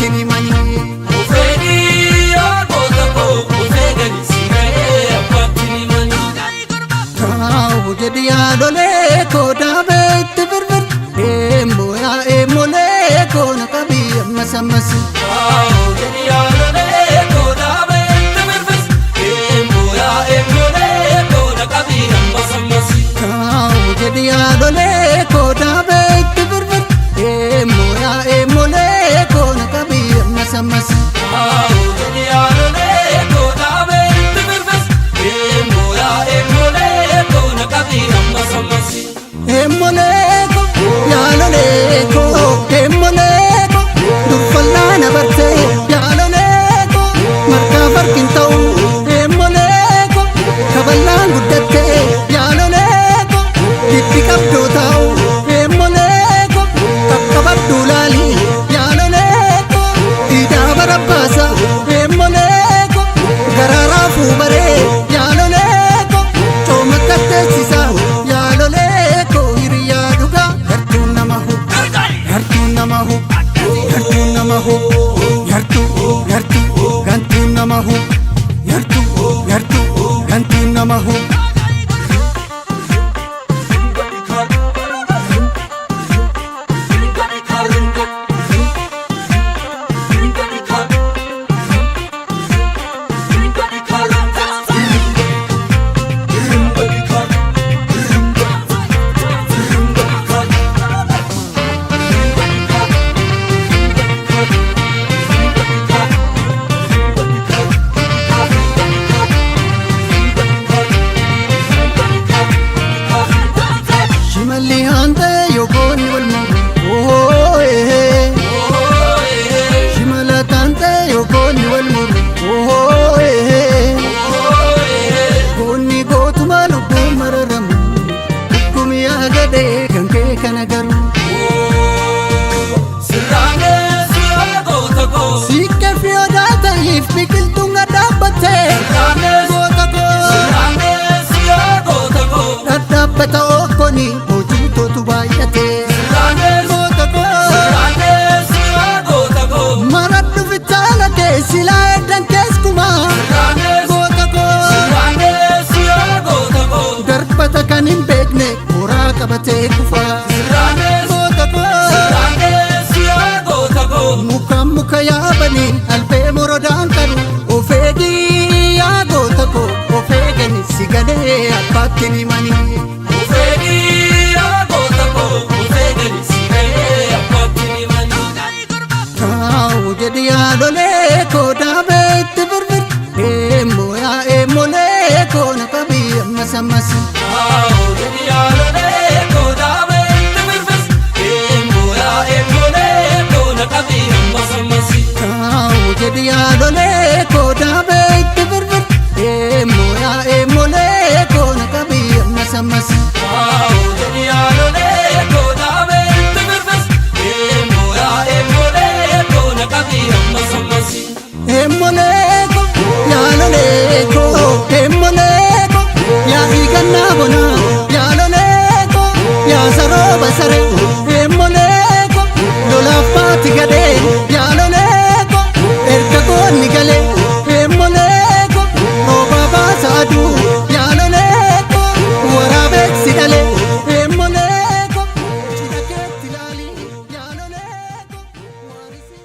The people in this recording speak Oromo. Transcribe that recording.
abbaatiin himanii. Ofeegi yaagota koo ofeegani sigee abbaatiin himanii. Kaawu jedhi yaalolee koo daabee itti birbir. Yaa eemolee koo na qabii amma sammasi. Kaawu jedhi yaalolee koo daabee itti birbir. Yaa eemolee koo na qabii amma sammasi. Kaawu jedhi yaalolee koo daabee itti birbir. Yaa eemolee koo na qabii amma sammasi. Kaawu jedhi yaalolee koo daabee itti birbir. Yaa eemolee koo na qabii amma sammasi. Eemolee koo yaalolee koo eemolee koo dubballaa na bartee yaalolee koo margaa farkin ta'u eemolee koo kaballaan guddattee yaalolee koo diddi qabdoo taa'u eemolee koo qaqqabaddu laalii yaalolee koo dhiidaa barabbaasa eemolee koo garaa raafuu baree yaalolee koo cooma katteessisa yaalolee koo hiriyaa dhugaa yartuun nama hu yartuun nama hu yartuun nama hu yartuu gantuun nama hu yartuu gantuun nama hu. Shimalli hante yokooni walmuru shimala tante yokooni walmuru koonni gootuma lubbuu mararamu dhukkumi agadee kan kee kana garuu Sirraanee yaagota koo. siiqqee fi odaa ta'eef biqiltuun gadhaabbattee goota koo yaagota koo. dhadhaabbata okkoni hojii tootu baay'atee goota koo yaagota koo. maradhu fitaala kee silaa eddan keessumaa goota koo yaagota koo. darbata kan hin beekne horaa qabatee kufaa goota koo muka yaabanii albee morodaan qabu ofeegii yaa goota koo ofeegani si galee abbaattiin himanii. Ofeegi yaagota koo ofeegani sigee abbaatiin himanii. Kaawu jedhi yaalolee koo daabee itti birbir. Yaa eemolee koo na qabii amma sammasi. Kaawu jedhi yaalolee koo daabee itti birbir. Yaa eemolee koo na qabii amma sammasi. Kaawu jedhi yaalolee koo daabee itti birbir. Yaa eemolee koo na qabii amma sammasi. Kaawu jedhi yaalolee koo daabee itti birbir. Yaa eemolee koo na qabii amma sammasi. Eemolee koo yaalolee koo eemolee koo yaa hiikannaa bonaa yaalolee koo yaa saroo basaree eemolee koo lolaaf baati gadee.